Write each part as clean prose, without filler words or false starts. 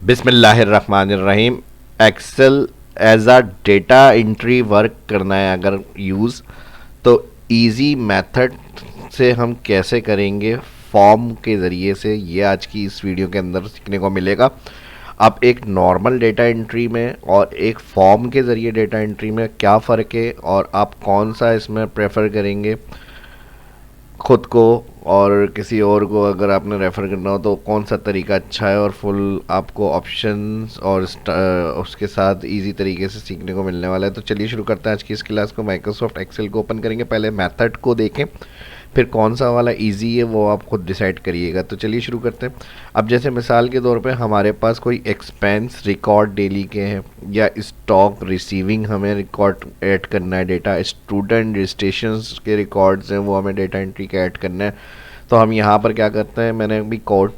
बिस्मिल्लाहिर्रहमानिर्रहीम। Excel as a data entry work करना है अगर यूज़, तो इजी मेथड से हम कैसे करेंगे फॉर्म के ज़रिए से, ये आज की इस वीडियो के अंदर सीखने को मिलेगा। अब एक नॉर्मल डेटा एंट्री में और एक फॉर्म के ज़रिए डेटा एंट्री में क्या फ़र्क है और आप कौन सा इसमें प्रेफर करेंगे खुद को और किसी और को अगर आपने रेफ़र करना हो तो कौन सा तरीका अच्छा है, और फुल आपको ऑप्शंस और उसके साथ इजी तरीके से सीखने को मिलने वाला है। तो चलिए शुरू करते हैं आज की इस क्लास को। माइक्रोसॉफ्ट एक्सेल को ओपन करेंगे, पहले मेथड को देखें, फिर कौन सा वाला इजी है वो आप खुद डिसाइड करिएगा। तो चलिए शुरू करते हैं। अब जैसे मिसाल के तौर पे हमारे पास कोई एक्सपेंस रिकॉर्ड डेली के हैं या स्टॉक रिसीविंग हमें रिकॉर्ड ऐड करना है, डेटा स्टूडेंट रजिस्ट्रेशंस के रिकॉर्ड्स हैं वो हमें डेटा एंट्री का ऐड करना है। तो हम यहाँ पर क्या करते हैं, मैंने अभी code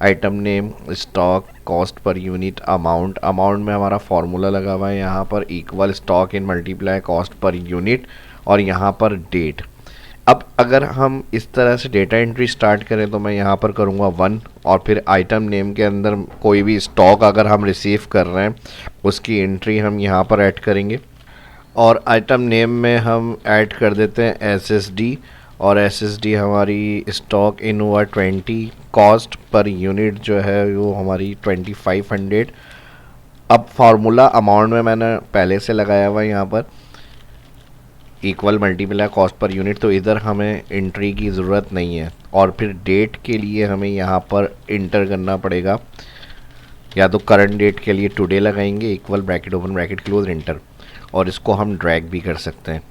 item name, stock, cost per unit, amount, amount में हमारा फार्मूला लगा हुआ है यहाँ पर equal stock in multiply cost per unit, और यहाँ पर डेट। अब अगर हम इस तरह से डेटा एंट्री स्टार्ट करें तो मैं यहाँ पर करूँगा 1, और फिर आइटम नेम के अंदर कोई भी स्टॉक अगर हम रिसीव कर रहे हैं उसकी एंट्री हम यहाँ पर ऐड करेंगे, और आइटम नेम में हम ऐड कर देते हैं SSD, और SSD हमारी स्टॉक इन हुआ 20, कॉस्ट पर यूनिट जो है वो हमारी 2500। अब फार्मूला अमाउंट में मैंने पहले से लगाया हुआ है यहाँ पर equal multiply cost per unit, तो इधर हमें एंट्री की ज़रूरत नहीं है। और फिर डेट के लिए हमें यहाँ पर इंटर करना पड़ेगा, या तो करंट डेट के लिए टुडे लगाएंगे equal bracket open bracket close inter, और इसको हम ड्रैग भी कर सकते हैं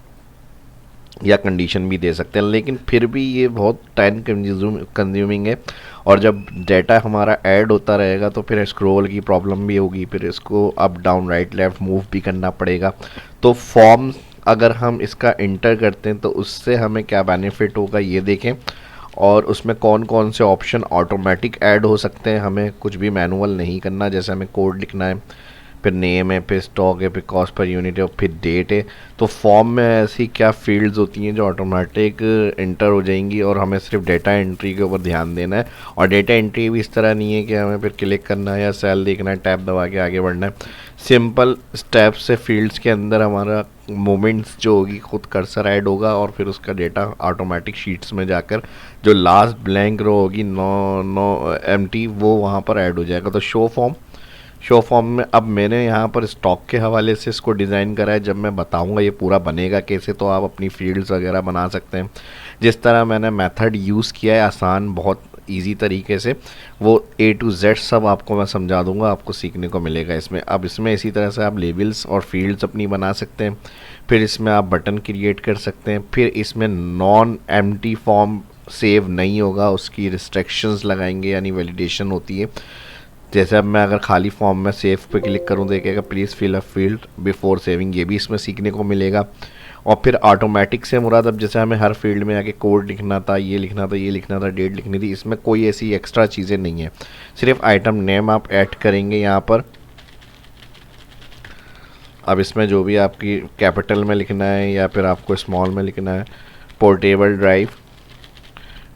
या कंडीशन भी दे सकते हैं, लेकिन फिर भी ये बहुत टाइम कंज्यूमिंग है। और जब डाटा हमारा ऐड होता रहेगा तो फिर स्क्रॉल की प्रॉब्लम भी होगी, फिर इसको up down right left move भी करना पड़ेगा। तो फॉर्म अगर हम इसका इंटर करते हैं तो उससे हमें क्या बेनिफिट होगा ये देखें, और उसमें कौन कौन से ऑप्शन ऑटोमेटिक ऐड हो सकते हैं, हमें कुछ भी मैनुअल नहीं करना। जैसे हमें कोड लिखना है, फिर नेम है, फिर स्टॉक है, फिर कॉस्ट पर यूनिट है, और फिर डेट है। तो फॉर्म में ऐसी क्या फील्ड्स होती हैं जो ऑटोमेटिक इंटर हो जाएंगी, और हमें सिर्फ डेटा एंट्री के ऊपर ध्यान देना है। और डेटा एंट्री भी इस तरह नहीं है कि हमें फिर क्लिक करना है या सेल देखना है, टैब दबा के आगे बढ़ना है। सिंपल स्टेप से फील्ड्स के अंदर हमारा मोमेंट्स जो होगी खुद कर्सर ऐड होगा, और फिर उसका डेटा ऑटोमेटिक शीट्स में जाकर जो लास्ट ब्लैंक रो होगी नो एम्प्टी वो वहाँ पर ऐड हो जाएगा। तो शो फॉर्म में अब मैंने यहाँ पर स्टॉक के हवाले से इसको डिज़ाइन करा है। जब मैं बताऊँगा ये पूरा बनेगा कैसे, तो आप अपनी फील्ड्स वगैरह बना सकते हैं। जिस तरह मैंने मेथड यूज़ किया है आसान बहुत इजी तरीके से, वो A to Z सब आपको मैं समझा दूंगा, आपको सीखने को मिलेगा इसमें। अब इसमें इसी तरह से आप लेबल्स और फील्ड्स अपनी बना सकते हैं, फिर इसमें आप बटन क्रिएट कर सकते हैं, फिर इसमें नॉन एम्प्टी फॉर्म सेव नहीं होगा, उसकी रिस्ट्रिक्शंस लगाएंगे यानी वैलिडेशन होती है। जैसे अब मैं अगर खाली फॉर्म में सेव पे क्लिक करूँ देखेगा please fill a field before saving, ये भी इसमें सीखने को मिलेगा। और फिर ऑटोमेटिक से मुराद, अब जैसे हमें हर फील्ड में आके कोड लिखना था, ये लिखना था, ये लिखना था, डेट लिखनी थी, इसमें कोई ऐसी एक्स्ट्रा चीज़ें नहीं है। सिर्फ आइटम नेम आप ऐड करेंगे यहाँ पर। अब इसमें जो भी आपकी कैपिटल में लिखना है या फिर आपको स्मॉल में लिखना है, पोर्टेबल ड्राइव,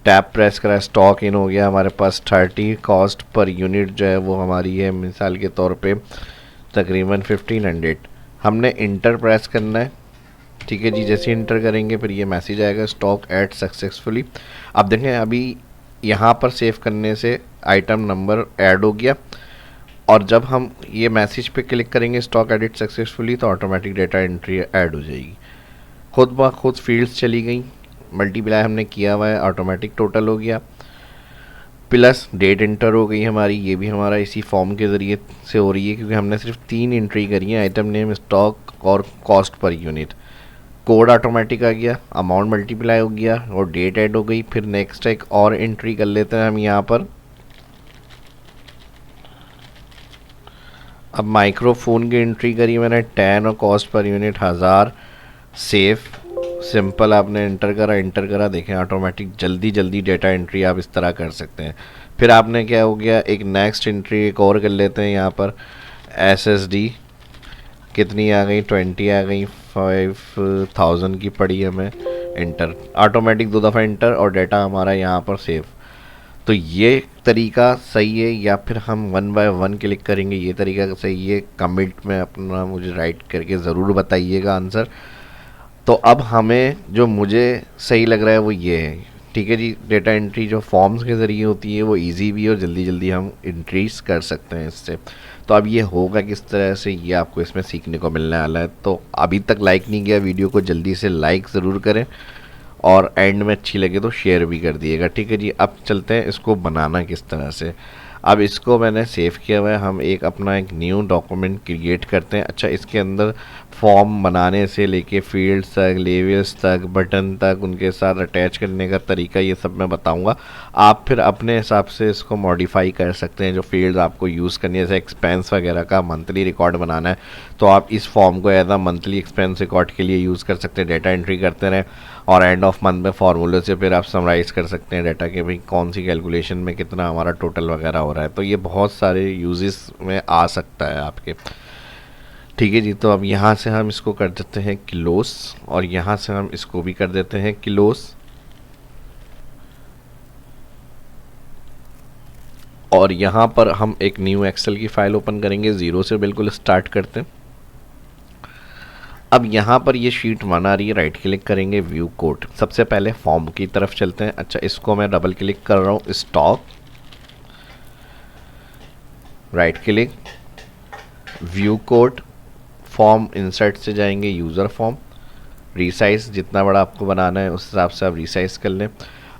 टैब प्रेस करा, स्टॉक इन हो गया हमारे पास 30, कॉस्ट पर यूनिट जो है वो हमारी है मिसाल के तौर पे तकरीबन 1500। हमने इंटर प्रेस करना है, ठीक है जी। जैसे इंटर करेंगे फिर ये मैसेज आएगा स्टॉक ऐड सक्सेसफुली। अब देखें अभी यहाँ पर सेव करने से आइटम नंबर ऐड हो गया, और जब हम ये मैसेज पे क्लिक करेंगे स्टॉक एडिट सक्सेसफुली तो ऑटोमेटिक डेटा एंट्री ऐड हो जाएगी, खुद ब खुद फील्ड्स चली गई, मल्टीप्लाई हमने किया हुआ है, ऑटोमेटिक टोटल हो गया, प्लस डेट इंटर हो गई हमारी, ये भी हमारा इसी फॉर्म के ज़रिए से हो रही है क्योंकि हमने सिर्फ 3 एंट्री करी है, आइटम नेम, स्टॉक और cost per unit. Code automatic आ गया, अमाउंट मल्टीप्लाई हो गया और डेट ऐड हो गई। फिर नेक्स्ट एक और एंट्री कर लेते हैं हम यहाँ पर। अब माइक्रोफोन की एंट्री करी मैंने 10 और cost per unit 1000, save. Simple आपने इंटर करा देखें ऑटोमेटिक जल्दी डेटा एंट्री आप इस तरह कर सकते हैं। फिर आपने क्या हो गया, एक नेक्स्ट एंट्री एक और कर लेते हैं यहाँ पर। SSD कितनी आ गई, 20 आ गई, 5000 की पड़ी हमें, इंटर, ऑटोमेटिक 2 दफ़ा इंटर और डाटा हमारा यहाँ पर सेव। तो तो ये तरीका सही है या फिर हम वन बाय वन क्लिक करेंगे, ये तरीका सही है? कमेंट में अपना मुझे राइट करके ज़रूर बताइएगा आंसर। तो अब हमें जो मुझे सही लग रहा है वो ये है। ठीक है जी, डेटा एंट्री जो फॉर्म्स के ज़रिए होती है वो इजी भी और जल्दी जल्दी हम इंट्रीज कर सकते हैं इससे। तो अब ये होगा किस तरह से, ये आपको इसमें सीखने को मिलने वाला है। तो अभी तक लाइक नहीं किया वीडियो को, जल्दी से लाइक ज़रूर करें और एंड में अच्छी लगे तो शेयर भी कर दिएगा। ठीक है जी, अब चलते हैं इसको बनाना किस तरह से। अब इसको मैंने सेव किया हुआ है, हम अपना एक न्यू डॉक्यूमेंट क्रिएट करते हैं। अच्छा, इसके अंदर फॉर्म बनाने से लेके फील्ड्स तक, लेवल्स तक, बटन तक, उनके साथ अटैच करने का तरीका, ये सब मैं बताऊंगा। आप फिर अपने हिसाब से इसको मॉडिफाई कर सकते हैं। जो फील्ड्स आपको यूज़ करनी है, जैसे एक्सपेंस वगैरह का मंथली रिकॉर्ड बनाना है तो आप इस फॉर्म को as a monthly expense record के लिए यूज़ कर सकते हैं। डेटा एंट्री करते रहें और एंड ऑफ मंथ में फार्मूले से फिर आप समराइज़ कर सकते हैं डेटा के, भाई कौन सी कैलकुलेशन में कितना हमारा टोटल वगैरह हो रहा है। तो ये बहुत सारे यूजेस में आ सकता है आपके। ठीक है जी, तो अब यहाँ से हम इसको कर देते हैं क्लोज और यहाँ से हम इसको भी कर देते हैं क्लोज। और यहाँ पर हम एक न्यू एक्सेल की फाइल ओपन करेंगे, ज़ीरो से बिल्कुल स्टार्ट करते हैं। अब यहाँ पर ये शीट 1 आ रही है, राइट क्लिक करेंगे, व्यू कोड। सबसे पहले फॉर्म की तरफ चलते हैं। अच्छा, इसको मैं डबल क्लिक कर रहा हूँ, stock, right click, view code, form insert से जाएंगे यूज़र फॉर्म, रीसाइज, जितना बड़ा आपको बनाना है उस हिसाब से आप रीसाइज कर लें।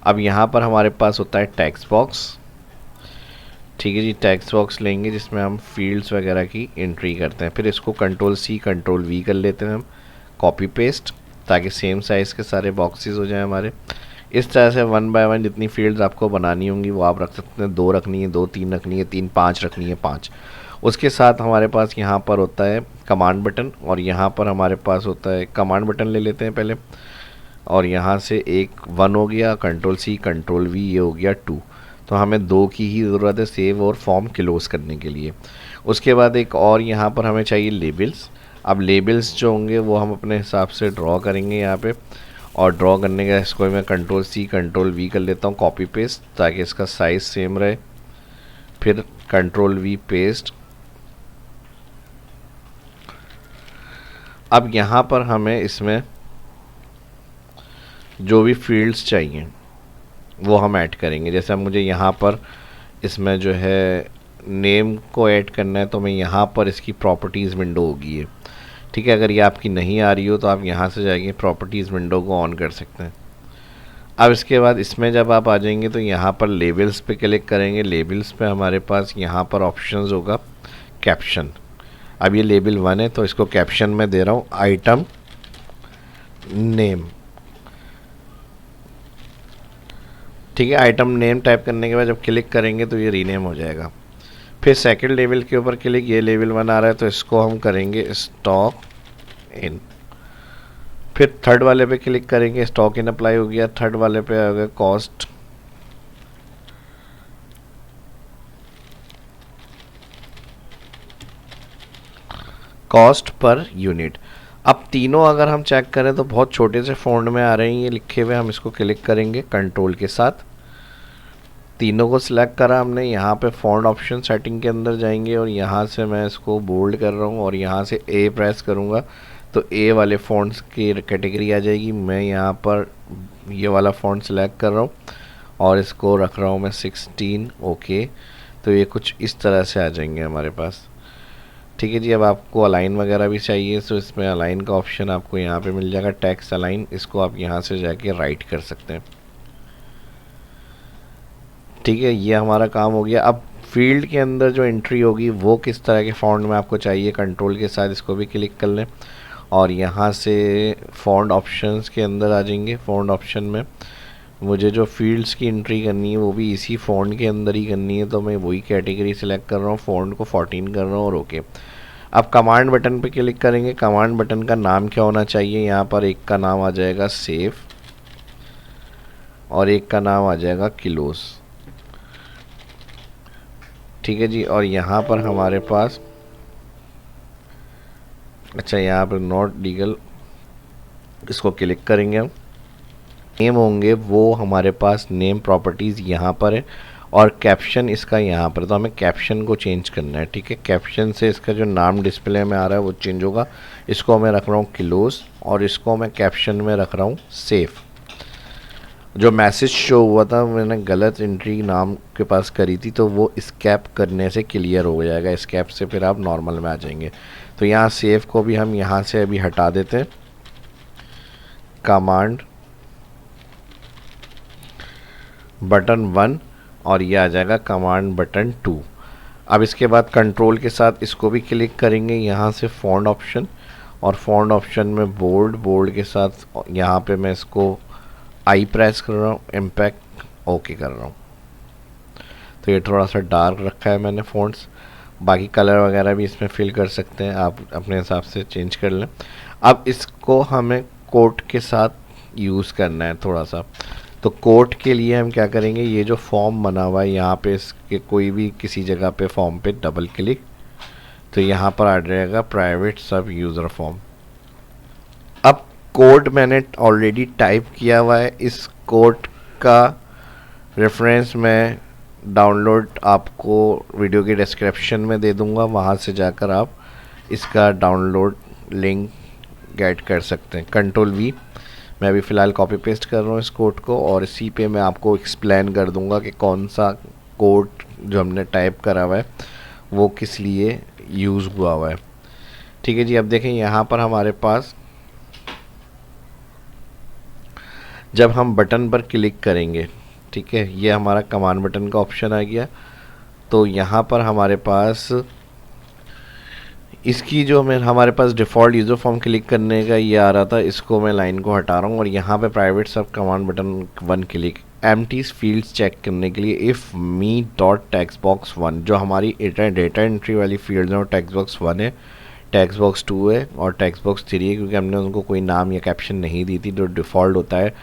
अब यहाँ पर हमारे पास होता है टेक्स्ट बॉक्स। ठीक है जी, टेक्स्ट बॉक्स लेंगे जिसमें हम फील्ड्स वगैरह की एंट्री करते हैं। फिर इसको कंट्रोल सी कंट्रोल वी कर लेते हैं हम, कॉपी पेस्ट, ताकि सेम साइज़ के सारे बॉक्सेस हो जाएं हमारे। इस तरह से 1 बाय 1 जितनी फील्ड्स आपको बनानी होंगी वो आप रख सकते हैं। 2 रखनी है 2, 3 रखनी है 3, 5 रखनी है 5। उसके साथ हमारे पास यहाँ पर होता है कमांड बटन और यहाँ पर हमारे पास होता है, कमांड बटन ले लेते हैं पहले, और यहाँ से एक 1 हो गया, कंट्रोल सी कंट्रोल वी, ये हो गया 2। तो हमें 2 की ही ज़रूरत है सेव और फॉर्म क्लोज करने के लिए। उसके बाद एक और यहाँ पर हमें चाहिए लेबल्स। अब लेबल्स जो होंगे वो हम अपने हिसाब से ड्रॉ करेंगे यहाँ पे, और ड्रॉ करने का इसको मैं कंट्रोल सी कंट्रोल वी कर लेता हूँ, कॉपी पेस्ट, ताकि इसका साइज़ सेम रहे। फिर कंट्रोल वी पेस्ट। अब यहाँ पर हमें इसमें जो भी फील्ड्स चाहिए वो हम ऐड करेंगे। जैसे मुझे यहाँ पर इसमें जो है नेम को ऐड करना है तो मैं यहाँ पर इसकी प्रॉपर्टीज़ विंडो होगी है। ठीक है, अगर ये आपकी नहीं आ रही हो तो आप यहाँ से जाएंगे प्रॉपर्टीज़ विंडो को ऑन कर सकते हैं। अब इसके बाद इसमें जब आप आ जाएंगे तो यहाँ पर लेबल्स पे क्लिक करेंगे। लेबल्स पे हमारे पास यहाँ पर ऑप्शंस होगा कैप्शन। अब ये लेबल 1 है तो इसको कैप्शन में दे रहा हूँ आइटम नेम। ठीक है, आइटम नेम टाइप करने के बाद जब क्लिक करेंगे तो ये रीनेम हो जाएगा। फिर सेकंड लेवल के ऊपर क्लिक, ये लेवल 1 आ रहा है तो इसको हम करेंगे स्टॉक इन। फिर थर्ड वाले पे क्लिक करेंगे, स्टॉक इन अप्लाई हो गया। थर्ड वाले पे आ गया कॉस्ट, कॉस्ट पर यूनिट। अब तीनों अगर हम चेक करें तो बहुत छोटे से फ़ॉन्ट में आ रहे हैं ये लिखे हुए। हम इसको क्लिक करेंगे कंट्रोल के साथ, तीनों को सिलेक्ट करा हमने। यहाँ पे फ़ॉन्ट ऑप्शन सेटिंग के अंदर जाएंगे और यहाँ से मैं इसको बोल्ड कर रहा हूँ और यहाँ से ए प्रेस करूँगा तो ए वाले फ़ॉन्ट्स की कैटेगरी आ जाएगी। मैं यहाँ पर ये वाला फ़ॉन्ट सिलेक्ट कर रहा हूँ और इसको रख रहा हूँ मैं 16। ओके, तो ये कुछ इस तरह से आ जाएंगे हमारे पास। ठीक है जी, अब आपको अलाइन वगैरह भी चाहिए तो इसमें अलाइन का ऑप्शन आपको यहाँ पे मिल जाएगा, टेक्स्ट अलाइन। इसको आप यहाँ से जाके राइट कर सकते हैं। ठीक है, ये हमारा काम हो गया। अब फील्ड के अंदर जो एंट्री होगी वो किस तरह के फ़ॉन्ट में आपको चाहिए, कंट्रोल के साथ इसको भी क्लिक कर लें और यहाँ से फ़ॉन्ट ऑप्शंस के अंदर आ जाएंगे। फ़ॉन्ट ऑप्शन में मुझे जो फील्ड्स की एंट्री करनी है वो भी इसी फ़ॉन्ट के अंदर ही करनी है, तो मैं वही कैटेगरी सेलेक्ट कर रहा हूँ, फ़ॉन्ट को 14 कर रहा हूँ और ओके। अब कमांड बटन पे क्लिक करेंगे। कमांड बटन का नाम क्या होना चाहिए, यहाँ पर एक का नाम आ जाएगा सेव और एक का नाम आ जाएगा क्लोज। ठीक है जी, और यहाँ पर हमारे पास, अच्छा यहाँ पर नॉट लीगल, इसको क्लिक करेंगे हम। नेम होंगे वो हमारे पास नेम प्रॉपर्टीज़ यहाँ पर है और कैप्शन इसका यहाँ पर, तो हमें कैप्शन को चेंज करना है। ठीक है, कैप्शन से इसका जो नाम डिस्प्ले में आ रहा है वो चेंज होगा। इसको मैं रख रहा हूँ क्लोज और इसको मैं कैप्शन में रख रहा हूँ सेव। जो मैसेज शो हुआ था मैंने गलत एंट्री नाम के पास करी थी, तो वो स्कैप करने से क्लियर हो जाएगा। स्कैप से फिर आप नॉर्मल में आ जाएंगे। तो यहाँ सेव को भी हम यहाँ से अभी हटा देते हैं, कमांड बटन 1 और ये आ जाएगा कमांड बटन 2। अब इसके बाद कंट्रोल के साथ इसको भी क्लिक करेंगे यहाँ से फ़ॉन्ट ऑप्शन, और फ़ॉन्ट ऑप्शन में बोल्ड के साथ यहाँ पे मैं इसको आई प्रेस कर रहा हूँ, इम्पैक्ट ओके कर रहा हूँ। तो ये थोड़ा सा डार्क रखा है मैंने फ़ॉन्ट्स। बाकी कलर वगैरह भी इसमें फिल कर सकते हैं, आप अपने हिसाब से चेंज कर लें। अब इसको हमें कोट के साथ यूज़ करना है थोड़ा सा। तो कोट के लिए हम क्या करेंगे, ये जो फॉर्म बना हुआ है यहाँ पे इसके कोई भी किसी जगह पे फॉर्म पे डबल क्लिक, तो यहाँ पर आ जाएगा प्राइवेट सब यूज़र फॉर्म। अब कोड मैंने ऑलरेडी टाइप किया हुआ है, इस कोड का रेफरेंस मैं डाउनलोड आपको वीडियो के डिस्क्रिप्शन में दे दूँगा, वहाँ से जाकर आप इसका डाउनलोड लिंक गेट कर सकते हैं। कंट्रोल V, मैं अभी फ़िलहाल कॉपी पेस्ट कर रहा हूँ इस कोड को, और इसी पे मैं आपको एक्सप्लेन कर दूंगा कि कौन सा कोड जो हमने टाइप करा हुआ है वो किस लिए यूज़ हुआ है। ठीक है जी, अब देखें यहाँ पर हमारे पास जब हम बटन पर क्लिक करेंगे, ठीक है, ये हमारा कमांड बटन का ऑप्शन आ गया। तो यहाँ पर हमारे पास इसकी जो मैं हमारे पास डिफ़ॉल्ट यूज़र फॉर्म क्लिक करने का ये आ रहा था, इसको मैं लाइन को हटा रहा हूँ और यहाँ पे private sub command button 1 click, empties fields check करने के लिए if me dot text box 1, जो हमारी डेटा एंट्री वाली फील्ड है वो टेक्स्ट बॉक्स 1 है, टेक्स्ट बॉक्स 2 है और टेक्स्ट बॉक्स 3 है, क्योंकि हमने उनको कोई नाम या कैप्शन नहीं दी थी। जो डिफ़ॉल्ट होता है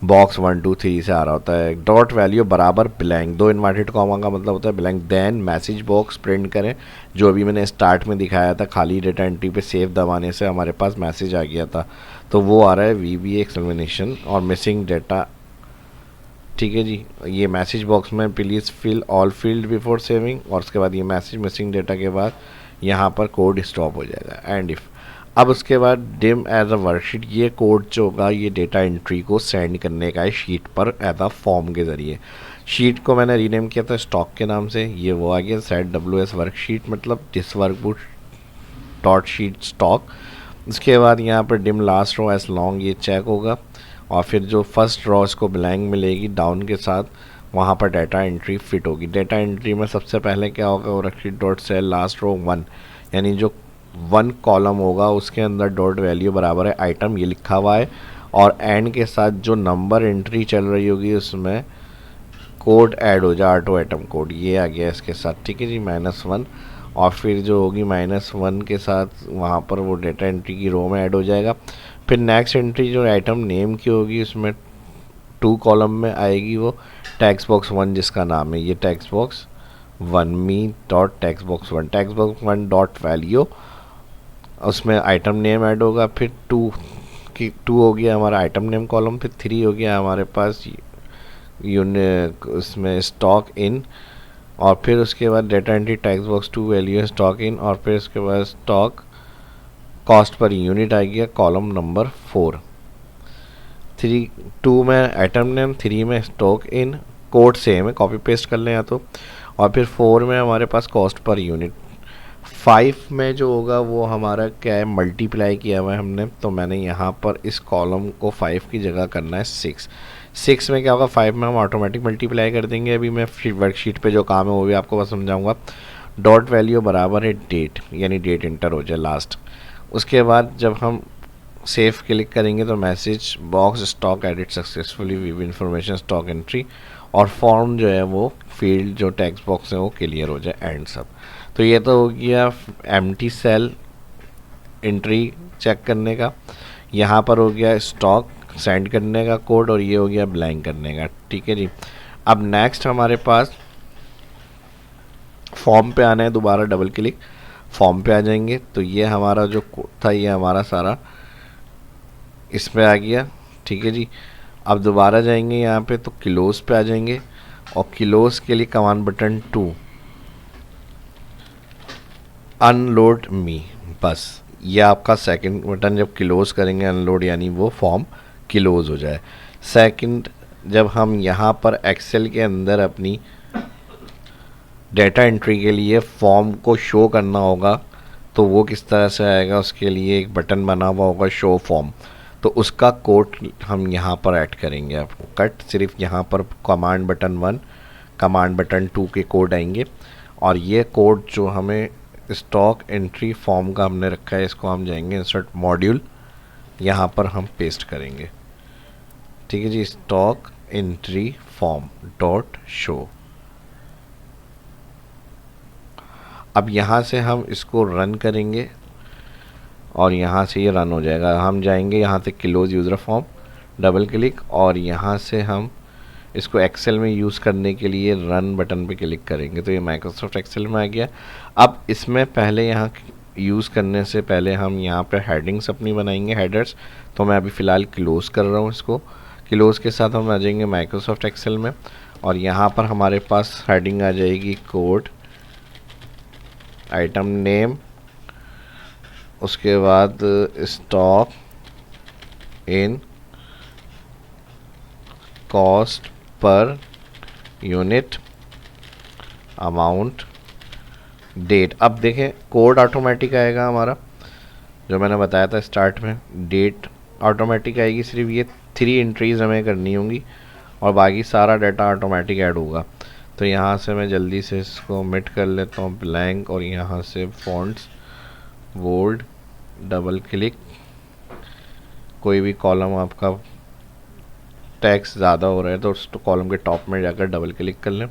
बॉक्स 1 2 3 से आ रहा होता है। डॉट वैल्यू बराबर ब्लैंक, 2 इन्वर्टेड कॉमा का मतलब होता है blank. Then message box print करें, जो अभी मैंने स्टार्ट में दिखाया था, खाली डेटा एंट्री पे सेव दबाने से हमारे पास मैसेज आ गया था, तो वो आ रहा है VBA एक्सप्लेनेशन और मिसिंग डेटा। ठीक है जी, ये मैसेज बॉक्स में please fill all field before saving, और उसके बाद ये मैसेज मिसिंग डेटा के बाद यहाँ पर कोड स्टॉप हो जाएगा एंड इफ़। अब उसके बाद डिम एज अ वर्कशीट, ये कोड जो होगा ये डेटा एंट्री को सेंड करने का है शीट पर एज अ फॉर्म के ज़रिए। शीट को मैंने रीनेम किया था स्टॉक के नाम से, ये वो आ गया सेट WS वर्कशीट, मतलब this workbook dot sheet stock. उसके बाद यहाँ पर dim last row as long, ये चेक होगा, और फिर जो फर्स्ट रो इसको ब्लैंक मिलेगी डाउन के साथ, वहाँ पर डाटा एंट्री फिट होगी। डाटा एंट्री में सबसे पहले क्या होगा, worksheet dot cell last row 1, यानी जो 1 कॉलम होगा उसके अंदर डॉट वैल्यू बराबर है आइटम, ये लिखा हुआ है, और एंड के साथ जो नंबर एंट्री चल रही होगी उसमें कोड ऐड हो जाए, ऑटो आइटम कोड, ये आ गया इसके साथ। ठीक है जी, -1, और फिर जो होगी -1 के साथ वहाँ पर वो डेटा एंट्री की रो में ऐड हो जाएगा। फिर नेक्स्ट एंट्री जो आइटम नेम की होगी उसमें 2 कॉलम में आएगी, वो टेक्स्ट बॉक्स 1 जिसका नाम है, ये text box 1 me dot text box 1, text box 1 dot value, उसमें आइटम नेम ऐड होगा। फिर 2 हो गया हमारा आइटम नेम कॉलम, फिर 3 हो गया हमारे पास उसमें स्टॉक इन, और फिर उसके बाद data entry text box 2 value stock in, और फिर उसके बाद स्टॉक कॉस्ट पर यूनिट आ गया कॉलम नंबर 4। 2 में आइटम नेम, 3 में स्टॉक इन, कोड सेम है, कॉपी पेस्ट कर लें या तो, और फिर 4 में हमारे पास कॉस्ट पर यूनिट। 5 में जो होगा वो हमारा क्या है, मल्टीप्लाई किया हुआ है हमने, तो मैंने यहाँ पर इस कॉलम को 5 की जगह करना है 6 में क्या होगा, 5 में हम ऑटोमेटिक मल्टीप्लाई कर देंगे। अभी मैं वर्कशीट पे जो काम है वो भी आपको बस समझाऊंगा। डॉट वैल्यू बराबर है डेट, यानी डेट इंटर हो जाए लास्ट। उसके बाद जब हम सेव क्लिक करेंगे तो message box stock edit successfully with information stock entry, और फॉर्म जो है वो फील्ड जो टेक्स्ट बॉक्स है वो क्लियर हो जाए एंड सब। तो ये तो हो गया एम्प्टी सेल एंट्री चेक करने का, यहाँ पर हो गया स्टॉक सेंड करने का कोड, और ये हो गया ब्लैंक करने का। ठीक है जी, अब नेक्स्ट हमारे पास फॉर्म पे आना है, दोबारा डबल क्लिक फॉर्म पे आ जाएंगे, तो ये हमारा जो कोड था ये हमारा सारा इसमें आ गया। ठीक है जी, अब दोबारा जाएंगे यहाँ पे तो क्लोज पे आ जाएंगे, और किलोस के लिए कमांड बटन 2, अनलोड मी, बस ये आपका सेकंड बटन। जब क्लोज करेंगे अनलोड यानी वो फॉर्म क्लोज हो जाए। सेकंड, जब हम यहाँ पर एक्सेल के अंदर अपनी डेटा एंट्री के लिए फॉर्म को शो करना होगा तो वो किस तरह से आएगा, उसके लिए एक बटन बना हुआ होगा शो फॉर्म, तो उसका कोड हम यहाँ पर ऐड करेंगे। आपको कट सिर्फ यहाँ पर कमांड बटन 1 कमांड बटन 2 के कोड आएंगे, और ये कोड जो हमें स्टॉक एंट्री फॉर्म का हमने रखा है, इसको हम जाएंगे इंसर्ट मॉड्यूल, यहाँ पर हम पेस्ट करेंगे। ठीक है जी, stock entry form dot show. अब यहाँ से हम इसको रन करेंगे और यहाँ से ये रन हो जाएगा। हम जाएंगे यहाँ से close user form, double click, और यहाँ से हम इसको एक्सेल में यूज़ करने के लिए रन बटन पे क्लिक करेंगे तो ये माइक्रोसॉफ्ट एक्सेल में आ गया। अब इसमें पहले यहाँ यूज़ करने से पहले हम यहाँ पे हेडिंग्स अपनी बनाएंगे, हेडर्स। तो मैं अभी फ़िलहाल क्लोज़ कर रहा हूँ इसको। क्लोज़ के साथ हम आ जाएंगे माइक्रोसॉफ्ट एक्सेल में, और यहाँ पर हमारे पास हेडिंग आ जाएगी कोड, आइटम नेम, उसके बाद stock in, cost per unit, amount, date. अब देखें कोड ऑटोमेटिक आएगा हमारा, जो मैंने बताया था स्टार्ट में। डेट ऑटोमेटिक आएगी, सिर्फ ये 3 एंट्रीज हमें करनी होंगी और बाकी सारा डाटा ऑटोमेटिक ऐड होगा। तो यहाँ से मैं जल्दी से इसको ओमिट कर लेता हूँ, ब्लैंक, और यहाँ से फॉन्ट्स बोल्ड, डबल क्लिक। कोई भी कॉलम आपका टेक्स्ट ज़्यादा हो रहा है तो उस कॉलम के टॉप में जाकर डबल क्लिक कर लें।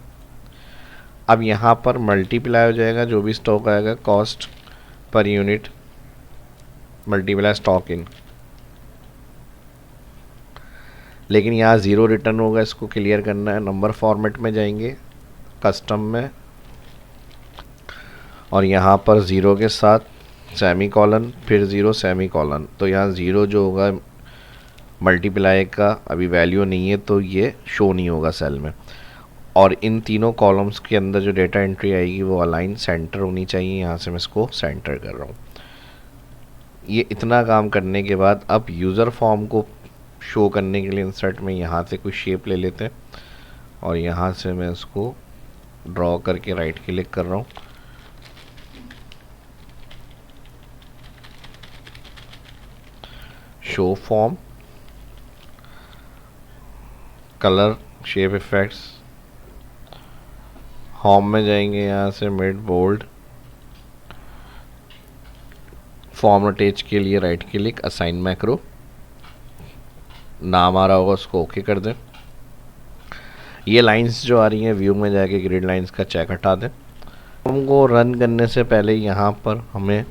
अब यहाँ पर मल्टीप्लाई हो जाएगा जो भी स्टॉक आएगा, cost per unit multiply stock in, लेकिन यहाँ 0 रिटर्न होगा, इसको क्लियर करना है। नंबर फॉर्मेट में जाएंगे, कस्टम में, और यहाँ पर 0 के साथ सेमी कॉलन, फिर 0 सेमी कॉलन। तो यहाँ 0 जो होगा मल्टीप्लाई का अभी वैल्यू नहीं है तो ये शो नहीं होगा सेल में। और इन तीनों कॉलम्स के अंदर जो डेटा एंट्री आएगी वो अलाइन सेंटर होनी चाहिए। यहाँ से मैं इसको सेंटर कर रहा हूँ। ये इतना काम करने के बाद अब यूज़र फॉर्म को शो करने के लिए इंसर्ट में यहाँ से कोई शेप ले लेते हैं, और यहाँ से मैं इसको ड्रॉ करके राइट क्लिक कर रहा हूँ। Show form, colour, shape effects, home में जाएंगे, यहाँ से मिड बोल्ड, फॉर्म अटैच के लिए राइट क्लिक, असाइन मैक्रो, नाम आ रहा होगा उसको ओके कर दें। ये लाइंस जो आ रही हैं व्यू में जाके ग्रिड लाइंस का चेक हटा दें। हमको रन करने से पहले यहाँ पर हमें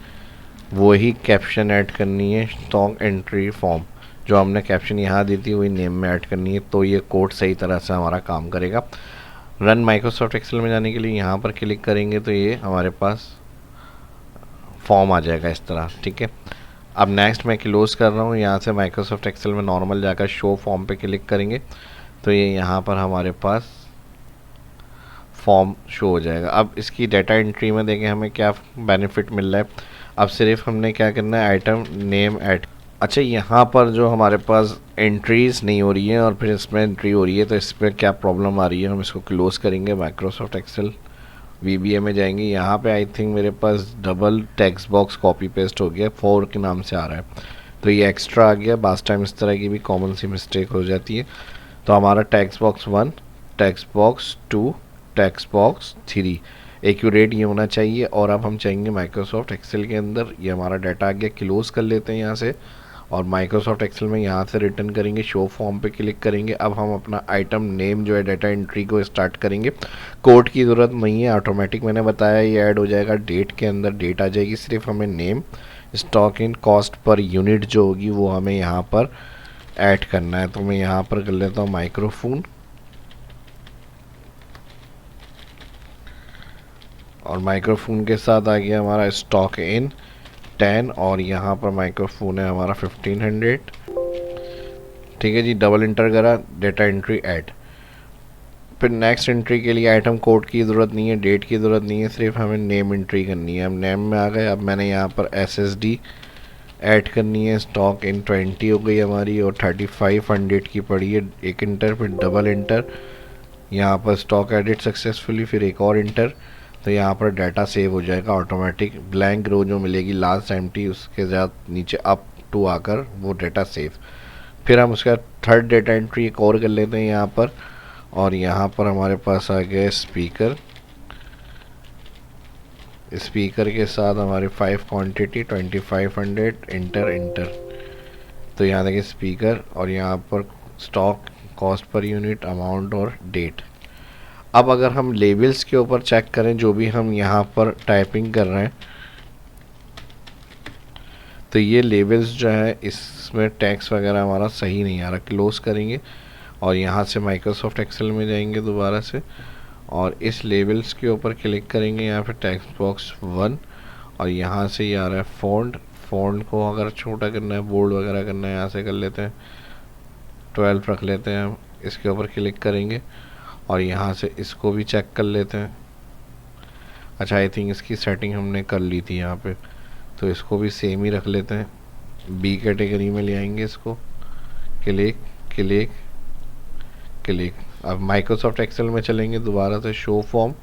वही कैप्शन ऐड करनी है, स्टॉक एंट्री फॉर्म जो हमने कैप्शन यहाँ दी थी वही नेम में ऐड करनी है, तो ये कोड सही तरह से हमारा काम करेगा। रन माइक्रोसॉफ्ट एक्सेल में जाने के लिए यहाँ पर क्लिक करेंगे तो ये हमारे पास फॉर्म आ जाएगा इस तरह। ठीक है, अब नेक्स्ट मैं क्लोज कर रहा हूँ। यहाँ से माइक्रोसॉफ्ट एक्सेल में नॉर्मल जाकर शो फॉर्म पे क्लिक करेंगे तो ये यहाँ पर हमारे पास फॉर्म शो हो जाएगा। अब इसकी डाटा एंट्री में देखें हमें क्या बेनिफिट मिल रहा है। अब सिर्फ हमने क्या करना है, आइटम नेम ऐड। अच्छा, यहाँ पर जो हमारे पास एंट्रीज नहीं हो रही है और फिर इसमें एंट्री हो रही है तो इस पर क्या प्रॉब्लम आ रही है, हम इसको क्लोज करेंगे। माइक्रोसॉफ्ट एक्सेल VBA में जाएंगे, यहाँ पे आई थिंक मेरे पास double text box copy paste हो गया, 4 के नाम से आ रहा है तो ये एक्स्ट्रा आ गया। लास्ट टाइम इस तरह की भी कॉमन सी मिस्टेक हो जाती है। तो हमारा text box 1, text box 2, text box 3 accurate ये होना चाहिए। और अब हम चाहेंगे माइक्रोसॉफ्ट एक्सेल के अंदर ये हमारा डाटा आ गया, क्लोज कर लेते हैं यहाँ से, और माइक्रोसॉफ्ट एक्सेल में यहाँ से रिटर्न करेंगे, शो फॉर्म पे क्लिक करेंगे। अब हम अपना आइटम नेम जो है डाटा एंट्री को स्टार्ट करेंगे। कोड की ज़रूरत नहीं है, ऑटोमेटिक मैंने बताया ये ऐड हो जाएगा। डेट के अंदर डेट आ जाएगी, सिर्फ हमें name, stock in, cost per unit जो होगी वो हमें यहाँ पर ऐड करना है। तो मैं यहाँ पर कर लेता हूँ माइक्रोफोन, और माइक्रोफोन के साथ आ गया हमारा स्टॉक इन 10, और यहाँ पर माइक्रोफोन है हमारा 1500। ठीक है जी, डबल इंटर करा, डेटा एंट्री ऐड। फिर नेक्स्ट एंट्री के लिए आइटम कोड की ज़रूरत नहीं है, डेट की ज़रूरत नहीं है, सिर्फ हमें नेम एंट्री करनी है। अब नेम में आ गए। अब मैंने यहाँ पर SSD ऐड करनी है, स्टॉक इन 20 हो गई हमारी और 3500 की पड़ी है। एक इंटर, फिर डबल इंटर, यहाँ पर स्टॉक एडिट सक्सेसफुली, फिर एक और इंटर। तो यहाँ पर डाटा सेव हो जाएगा ऑटोमेटिक। ब्लैंक रो जो मिलेगी लास्ट एम्प्टी, उसके साथ नीचे अप टू आकर वो डाटा सेव। फिर हम उसका थर्ड डाटा एंट्री एक और कर लेते हैं यहाँ पर, और यहाँ पर हमारे पास आ गया स्पीकर। स्पीकर के साथ हमारे 5 क्वांटिटी 2500 इंटर इंटर। तो यहाँ देखिए स्पीकर, और यहाँ पर stock, cost per unit, amount और डेट। अब अगर हम लेबल्स के ऊपर चेक करें, जो भी हम यहाँ पर टाइपिंग कर रहे हैं, तो ये लेबल्स जो है इसमें टैक्स वगैरह हमारा सही नहीं आ रहा। क्लोज करेंगे और यहाँ से माइक्रोसॉफ्ट एक्सेल में जाएंगे दोबारा से, और इस लेबल्स के ऊपर क्लिक करेंगे। यहाँ पे टेक्स्ट बॉक्स 1, और यहाँ से ये आ रहा है फ़ॉन्ट। फ़ॉन्ट को अगर छोटा करना है, बोल्ड वगैरह करना है, यहाँ से कर लेते हैं, 12 रख लेते हैं हम। इसके ऊपर क्लिक करेंगे और यहाँ से इसको भी चेक कर लेते हैं। अच्छा, आई थिंक इसकी सेटिंग हमने कर ली थी यहाँ पे, तो इसको भी सेम ही रख लेते हैं। बी कैटेगरी में ले आएंगे इसको, क्लिक क्लिक क्लिक। अब माइक्रोसॉफ्ट एक्सेल में चलेंगे दोबारा से, शो फॉर्म।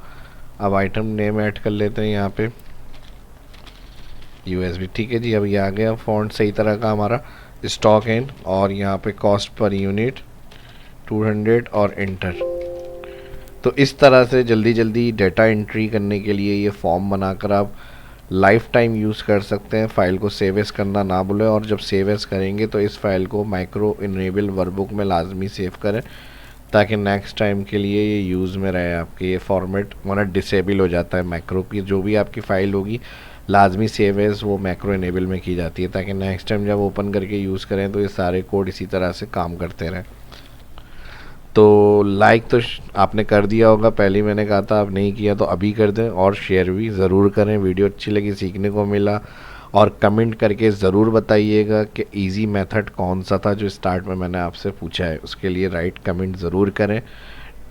अब आइटम नेम ऐड कर लेते हैं यहाँ पे, USB। ठीक है जी, अब ये आ गया फॉन्ट सही तरह का हमारा, स्टॉक इन, और यहाँ पे कॉस्ट पर यूनिट 200 और इंटर। तो इस तरह से जल्दी जल्दी डाटा एंट्री करने के लिए ये फॉर्म बनाकर आप लाइफ टाइम यूज़ कर सकते हैं। फ़ाइल को सेव एस करना ना भूलें, और जब सेव एस करेंगे तो इस फाइल को माइक्रो इनेबल वर्कबुक में लाजमी सेव करें, ताकि नेक्स्ट टाइम के लिए ये यूज़ में रहे आपके। ये फॉर्मेट वरना डिसेबल हो जाता है मैक्रो की, जो भी आपकी फ़ाइल होगी लाजमी सेव एस वो मैक्रो इनेबल में की जाती है, ताकि नेक्स्ट टाइम जब ओपन करके यूज़ करें तो ये सारे कोड इसी तरह से काम करते रहें। तो लाइक तो आपने कर दिया होगा, पहले ही मैंने कहा था, आप नहीं किया तो अभी कर दें, और शेयर भी ज़रूर करें। वीडियो अच्छी लगी, सीखने को मिला, और कमेंट करके ज़रूर बताइएगा कि इजी मेथड कौन सा था जो स्टार्ट में मैंने आपसे पूछा है। उसके लिए राइट कमेंट ज़रूर करें।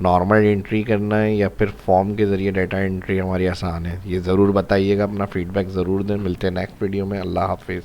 नॉर्मल एंट्री करना है या फिर फॉर्म के ज़रिए डाटा एंट्री हमारी आसान है, ये ज़रूर बताइएगा। अपना फीडबैक ज़रूर दें। मिलते हैं नेक्स्ट वीडियो में। अल्लाह हाफिज़।